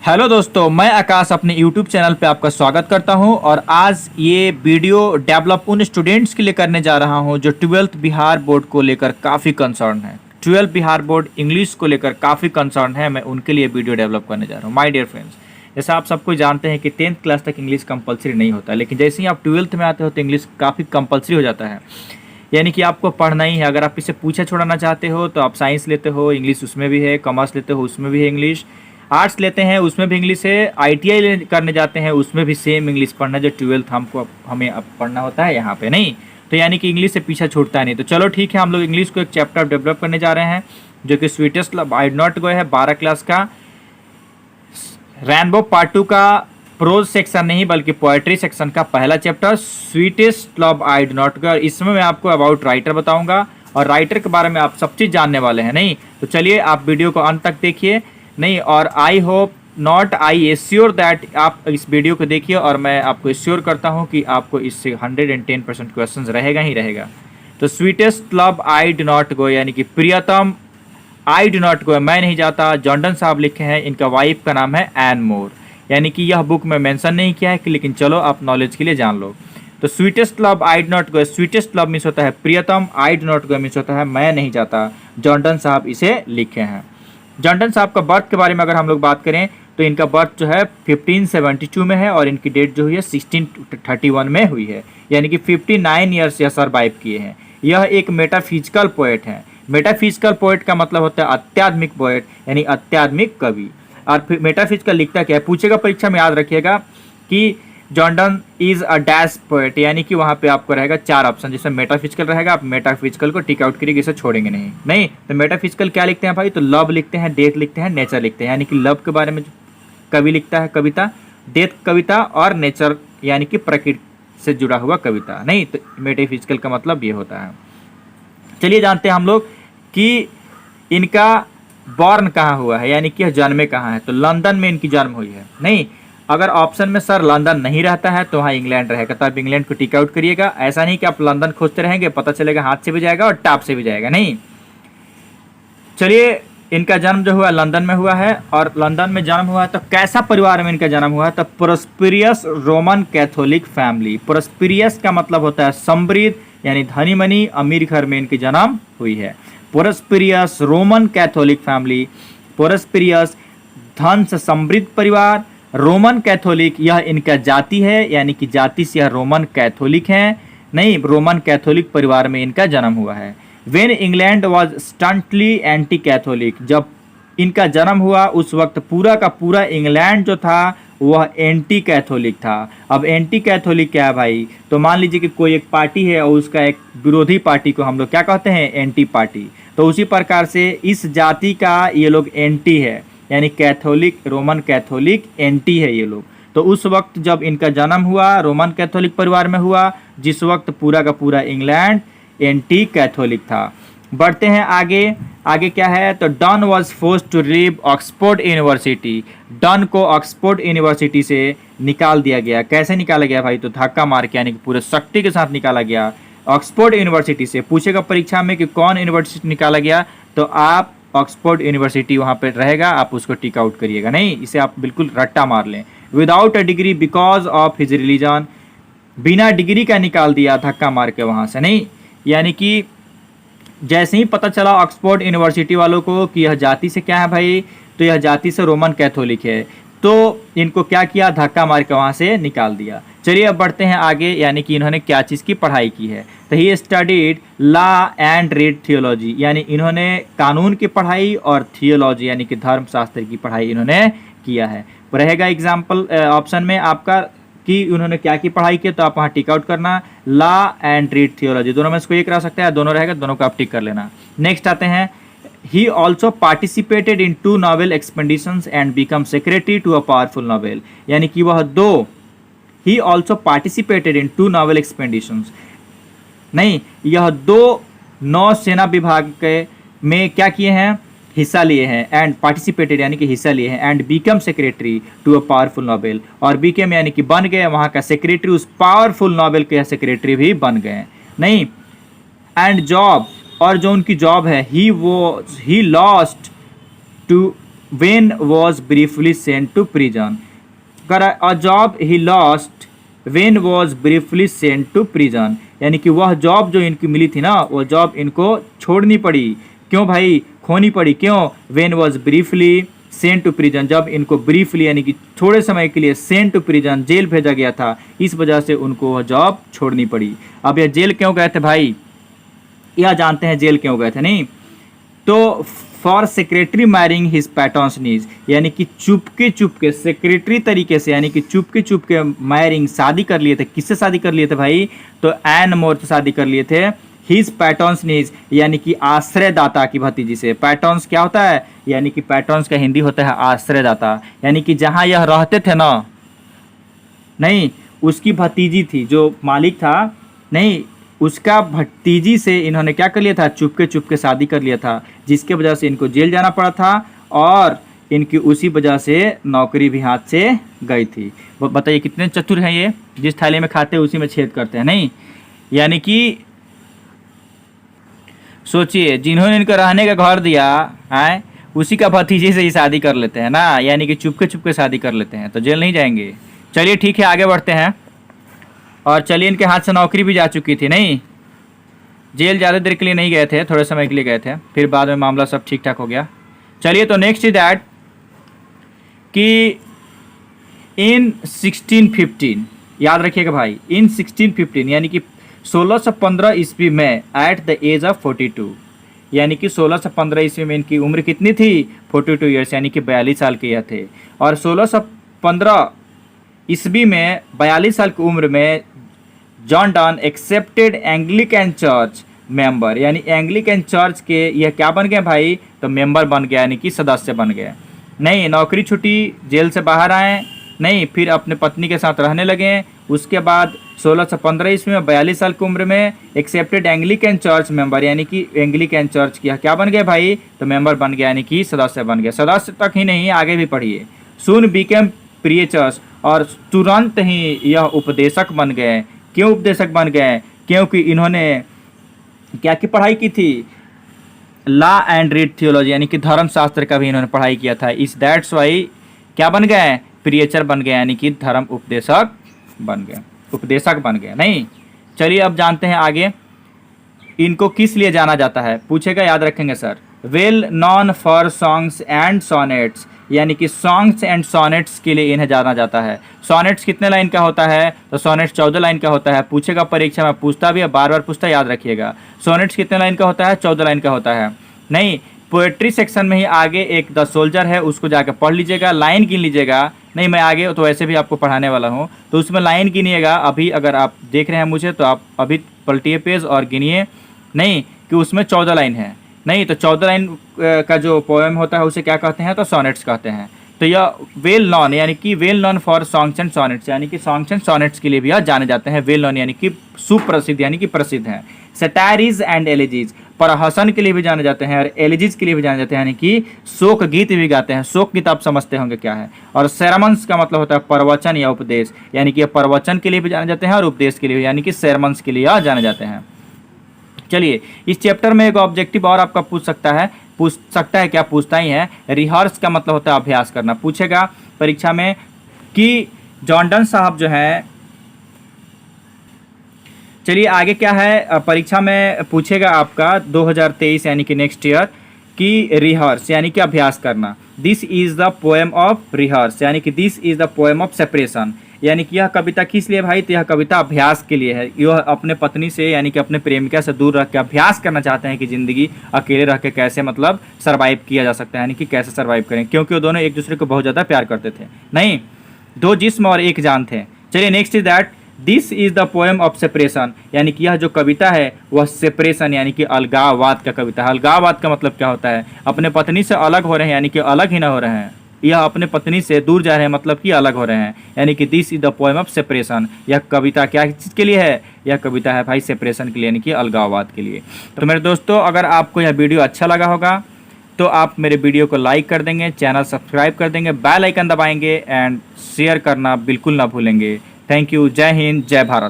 Hello दोस्तों, मैं आकाश अपने YouTube चैनल पे आपका स्वागत करता हूं और आज ये वीडियो डेवलप उन स्टूडेंट्स के लिए करने जा रहा हूं जो 12th बिहार बोर्ड को लेकर काफ़ी कंसर्न है। 12th बिहार बोर्ड इंग्लिश को लेकर काफ़ी कंसर्न है। मैं उनके लिए वीडियो डेवलप करने जा रहा हूं। माय डियर फ्रेंड्स, जैसा आप सबको जानते हैं कि 10th क्लास तक इंग्लिश कंपलसरी नहीं होता, लेकिन जैसे ही आप 12th में आते हो तो इंग्लिश काफ़ी कंपलसरी हो जाता है। यानी कि आपको पढ़ना ही है। अगर आप इसे पूछा छोड़ाना चाहते हो तो आप साइंस लेते हो, इंग्लिश उसमें भी है, कॉमर्स लेते हो उसमें भी है इंग्लिश, आर्ट्स लेते हैं उसमें भी इंग्लिश है, ITI करने जाते हैं उसमें भी सेम इंग्लिश पढ़ना जो 12th हमें अब पढ़ना होता है यहाँ पे नहीं। तो यानी कि इंग्लिश से पीछा छूटता नहीं। तो चलो ठीक है, हम लोग इंग्लिश को एक चैप्टर डेवलप करने जा रहे हैं जो कि sweetest love I not go है, 12 क्लास का रैनबो पार्ट 2 का प्रोज सेक्शन नहीं बल्कि पोएट्री सेक्शन का पहला chapter sweetest love I do not go. इसमें मैं आपको अबाउट राइटर बताऊंगा और राइटर के बारे में आप सब चीज़ जानने वाले हैं नहीं। तो चलिए आप वीडियो को अंत तक देखिए नहीं, और I hope not I assure that आप इस वीडियो को देखिए और मैं आपको एश्योर करता हूं कि आपको इससे 110% क्वेश्चन रहेगा ही रहेगा। तो sweetest love I do not go यानी कि प्रियतम आई डू नॉट गो, मैं नहीं जाता, जॉर्डन साहब लिखे हैं। इनका वाइफ का नाम है एन मोर। यानी कि यह बुक में मेंशन नहीं किया है कि, लेकिन चलो आप नॉलेज के लिए जान लो। तो sweetest love I do not go, sweetest love means होता है प्रियतम, I do not go means होता है मैं नहीं जाता। जॉर्डन साहब इसे लिखे हैं। जॉर्डन साहब का बर्थ के बारे में अगर हम लोग बात करें तो इनका बर्थ जो है 1572 में है और इनकी डेट जो हुई है 1631 में हुई है। यानी कि 59 ईयर्स यह सर्वाइव किए हैं। यह एक मेटाफिजिकल पोएट है। मेटाफिजिकल पोएट का मतलब होता है आध्यात्मिक पोएट यानी आध्यात्मिक कवि। और फिर मेटाफिजिकल लिखता क्या है, पूछेगा परीक्षा में, याद रखिएगा कि Jordan is a dash poet. यानी कि वहाँ पे आपको रहेगा 4 ऑप्शन, जिसमें मेटाफिजिकल रहेगा। आप मेटाफिजिकल को टिक आउट करिए, इसे छोड़ेंगे नहीं। तो मेटाफिजिकल क्या लिखते हैं भाई, तो लव लिखते हैं, डेथ लिखते हैं, नेचर लिखते हैं। यानी कि लव के बारे में कवि लिखता है कविता, डेथ कविता, और नेचर यानी कि प्रकृति से जुड़ा हुआ कविता नहीं। तो मेटाफिजिकल का मतलब ये होता है। चलिए जानते हैं हम लोग कि इनका बॉर्न कहाँ हुआ है, यानी कि जन्मे कहाँ है। तो लंदन में इनकी जन्म हुई है नहीं। अगर ऑप्शन में सर लंदन नहीं रहता है तो वहाँ इंग्लैंड रहेगा, तो आप इंग्लैंड को टिक आउट करिएगा। ऐसा नहीं कि आप लंदन खोजते रहेंगे, पता चलेगा हाथ से भी जाएगा और टाप से भी जाएगा नहीं। चलिए, इनका जन्म जो हुआ लंदन में हुआ है, और लंदन में जन्म हुआ है तो कैसा परिवार में इनका जन्म हुआ है, तो prosperous Roman Catholic family. Prosperous का मतलब होता है समृद्ध यानी धनी मनी अमीर घर में इनकी जन्म हुई है। Prosperous Roman Catholic family, prosperous धन से समृद्ध परिवार, रोमन कैथोलिक यह इनका जाति है, यानी कि जाति से यह रोमन कैथोलिक हैं नहीं। रोमन कैथोलिक परिवार में इनका जन्म हुआ है। When England was staunchly anti Catholic, जब इनका जन्म हुआ उस वक्त पूरा का पूरा इंग्लैंड जो था वह एंटी कैथोलिक था। अब एंटी कैथोलिक क्या है भाई, तो मान लीजिए कि कोई एक पार्टी है और उसका एक विरोधी पार्टी को हम लोग क्या कहते हैं, एंटी पार्टी। तो उसी प्रकार से इस जाति का ये लोग एंटी है, यानी कैथोलिक, रोमन कैथोलिक एंटी है ये लोग। तो उस वक्त जब इनका जन्म हुआ रोमन कैथोलिक परिवार में हुआ, जिस वक्त पूरा का पूरा इंग्लैंड एंटी कैथोलिक था। बढ़ते हैं आगे। आगे क्या है, तो Donne was forced to leave Oxford University. Donne को ऑक्सफोर्ड यूनिवर्सिटी से निकाल दिया गया। कैसे निकाला गया भाई, तो धक्का मार के, यानी कि पूरे शक्ति के साथ निकाला गया ऑक्सफोर्ड यूनिवर्सिटी से। पूछेगा परीक्षा में कि कौन यूनिवर्सिटी निकाला गया, तो आप ऑक्सफोर्ड यूनिवर्सिटी वहाँ पे रहेगा, आप उसको टिक आउट करिएगा नहीं। इसे आप बिल्कुल रट्टा मार लें। Without a degree because of his religion, बिना डिग्री का निकाल दिया धक्का मार के वहाँ से नहीं। यानी कि जैसे ही पता चला ऑक्सफोर्ड यूनिवर्सिटी वालों को कि यह जाति से क्या है भाई, तो यह जाति से रोमन कैथोलिक है, तो इनको क्या किया, धक्का मार के वहाँ से निकाल दिया। चलिए अब बढ़ते हैं आगे, यानी कि इन्होंने क्या चीज़ की पढ़ाई की है। तो he studied law and read theology, यानी इन्होंने कानून की पढ़ाई और थियोलॉजी यानी कि धर्मशास्त्र की पढ़ाई इन्होंने किया है। रहेगा एग्जाम्पल ऑप्शन में आपका कि उन्होंने क्या की पढ़ाई की, तो आप वहाँ टिक आउट करना। लॉ एंड रीड थियोलॉजी, दोनों में से कोई एक रह सकता है, दोनों रहेगा, दोनों को आप टिक कर लेना। नेक्स्ट आते हैं, he also participated in 2 naval expeditions and become secretary to a powerful naval। यानी कि वह he also participated in 2 naval expeditions नहीं, यह 2 नौसेना विभाग के में क्या किए हैं, हिस्सा लिए हैं। एंड पार्टिसिपेटेड यानी कि हिस्सा लिए हैं। And become secretary to a powerful noble, और बीकम यानी कि बन गए वहाँ का सेक्रेटरी, उस पावरफुल नोबेल के सेक्रेटरी भी बन गए नहीं। एंड जॉब, और जो उनकी जॉब है, he lost to when was briefly sent to prison. A job he lost when was briefly sent to prison, यानी कि वह जॉब जो इनकी मिली थी ना, वो जॉब इनको छोड़नी पड़ी। क्यों भाई खोनी पड़ी, क्यों? when was briefly sent to prison, जब इनको briefly यानी कि थोड़े समय के लिए sent to prison जेल भेजा गया था, इस वजह से उनको वह जॉब छोड़नी पड़ी। अब यह जेल क्यों गए थे भाई, यह जानते हैं जेल क्यों गए थे नहीं? तो for secretly marrying his patron's niece, यानी कि चुपके सेक्रेटरी तरीके से, यानी कि चुपके मैरिंग शादी कर लिए थे। किससे शादी कर लिए थे भाई? तो एन मोर से शादी कर लिए थे। हिज पैटर्न्स नीज, यानी कि आश्रयदाता की भतीजी से। पैटर्न्स क्या होता है? यानी कि पैटर्न्स का हिंदी होता है आश्रयदाता, यानी कि जहाँ यह रहते थे ना, नहीं उसकी भतीजी थी, जो मालिक था नहीं उसका भतीजी से इन्होंने क्या कर लिया था? चुपके शादी कर लिया था, जिसके वजह से इनको जेल जाना पड़ा था और इनकी उसी वजह से नौकरी भी हाथ से गई थी। बताइए कितने चतुर हैं ये, जिस थाली में खाते हैं उसी में छेद करते हैं नहीं? यानी कि सोचिए, जिन्होंने इनको रहने का घर दिया है उसी का भतीजे से ही शादी कर लेते हैं ना, यानी कि चुपके शादी कर लेते हैं, तो जेल नहीं जाएंगे। चलिए ठीक है, आगे बढ़ते हैं। और चलिए, इनके हाथ से नौकरी भी जा चुकी थी नहीं, जेल ज़्यादा देर के लिए नहीं गए थे, थोड़े समय के लिए गए थे, फिर बाद में मामला सब ठीक ठाक हो गया। चलिए, तो नेक्स्ट इज दैट कि इन 1615, याद रखिएगा भाई, इन 1615 यानी कि 1615 ईस्वी में एट द एज ऑफ 42, यानी कि 1615 ईस्वी में इनकी उम्र कितनी थी? 42 ईयर्स, यानी कि 42 साल के यह थे। और 1615 ईस्वी में 42 साल की उम्र में John Donne accepted Anglican church member, यानी एंग्लिकन चर्च के यह क्या बन गए भाई? तो मेंबर बन गया, यानी कि सदस्य बन गए। नहीं, नौकरी छुट्टी, जेल से बाहर आए नहीं, फिर अपने पत्नी के साथ रहने लगे। उसके बाद 1615 ईस्वी में 42 साल की उम्र में एक्सेप्टेड एंग्लिकन चर्च मेंबर, यानी कि एंग्लिकन चर्च की क्या बन गए भाई? तो मेंबर बन गया, यानी कि सदस्य बन गया। सदस्य तक ही नहीं, आगे भी पढ़िए। सून बिकेम प्रीचर्स, और तुरंत ही यह उपदेशक बन गए। क्यों उपदेशक बन गए? क्योंकि इन्होंने क्या की पढ़ाई की थी? लॉ एंड रीड थियोलॉजी, यानी कि धर्मशास्त्र का भी इन्होंने पढ़ाई किया था। इस दैट्स वाई क्या बन गए? प्रीचर बन गए, यानी कि धर्म उपदेशक बन गए नहीं। चलिए अब जानते हैं आगे, इनको किस लिए जाना जाता है, पूछेगा, याद रखेंगे sir. Well non for songs and sonnets, यानी कि सॉन्ग्स एंड सोनेट्स के लिए इन्हें जाना जाता है। सोनेट्स कितने लाइन का होता है? तो सोनेट्स 14 लाइन का होता है। पूछेगा परीक्षा में, पूछता भी है, बार बार पूछता, याद रखिएगा। सोनेट्स कितने लाइन का होता है? 14 लाइन का होता है। नहीं, पोएट्री सेक्शन में ही आगे एक द सोल्जर है, उसको जाकर पढ़ लीजिएगा, लाइन गिन लीजिएगा। नहीं, मैं आगे तो वैसे भी आपको पढ़ाने वाला हूँ, तो उसमें लाइन गिनिएगा। अभी अगर आप देख रहे हैं मुझे, तो आप अभी पलटिए पेज और गिनिए, नहीं कि उसमें 14 लाइन है। नहीं, तो 14 लाइन का जो पोएम होता है उसे क्या कहते हैं? तो सोनेट्स कहते हैं। तो यह वेल नॉन, यानी कि well non for songs and sonnets, यानी कि सॉन्ग्स एंड सोनेट्स के लिए भी यह जाने जाते हैं। वेल नॉन यानी कि सुप्रसिद्ध, यानी कि प्रसिद्ध हैं। सटायरीज एंड एलिजीज, प्रहसन के लिए भी जाने जाते हैं, और एलिजीज के लिए भी जाने जाते हैं, यानी कि शोक गीत भी गाते हैं। शोक गीत आप समझते होंगे क्या है। और सेरमन्स का मतलब होता है प्रवचन या उपदेश, यानी कि प्रवचन के लिए भी जाने जाते हैं और उपदेश के लिए, यानी कि सेरमन्स के लिए जाने जाते हैं। चलिए, इस चैप्टर में एक ऑब्जेक्टिव और आपका पूछ सकता है, क्या पूछता ही है। रिहर्स का मतलब होता है अभ्यास करना। पूछेगा परीक्षा में कि जॉन डन साहब जो है, चलिए आगे क्या है, परीक्षा में पूछेगा आपका 2023 यानी कि नेक्स्ट ईयर कि रिहर्स यानी कि अभ्यास करना। This is the poem of rehearse, यानी कि this is the poem of separation, यानी कि यह कविता किस लिए भाई? तो यह कविता अभ्यास के लिए है। यह अपने पत्नी से, यानी कि अपने प्रेमिका से दूर रह के अभ्यास करना चाहते हैं कि ज़िंदगी अकेले रह के कैसे मतलब सर्वाइव किया जा सकता है, यानी कि कैसे सर्वाइव करें, क्योंकि वो दोनों एक दूसरे को बहुत ज़्यादा प्यार करते थे। नहीं, दो जिस्म और एक जान थे। चलिए next is that this is the poem of separation, यानी कि यह जो कविता है वह सेपरेशन यानी कि अलगाववाद का कविता है। अलगाववाद का मतलब क्या होता है? अपने पत्नी से अलग हो रहे हैं, यानी कि अलग ही ना हो रहे हैं, यह अपने पत्नी से दूर जा रहे हैं, मतलब कि अलग हो रहे हैं, यानी कि this is the poem of separation. यह कविता क्या चीज़ के लिए है? यह कविता है भाई सेपरेशन के लिए, यानी कि अलगाववाद के लिए। तो मेरे दोस्तों, अगर आपको यह वीडियो अच्छा लगा होगा तो आप मेरे वीडियो को लाइक कर देंगे, चैनल सब्सक्राइब कर देंगे, बेल आइकन दबाएंगे एंड शेयर करना बिल्कुल ना भूलेंगे। Thank you. जय हिंद, जय भारत।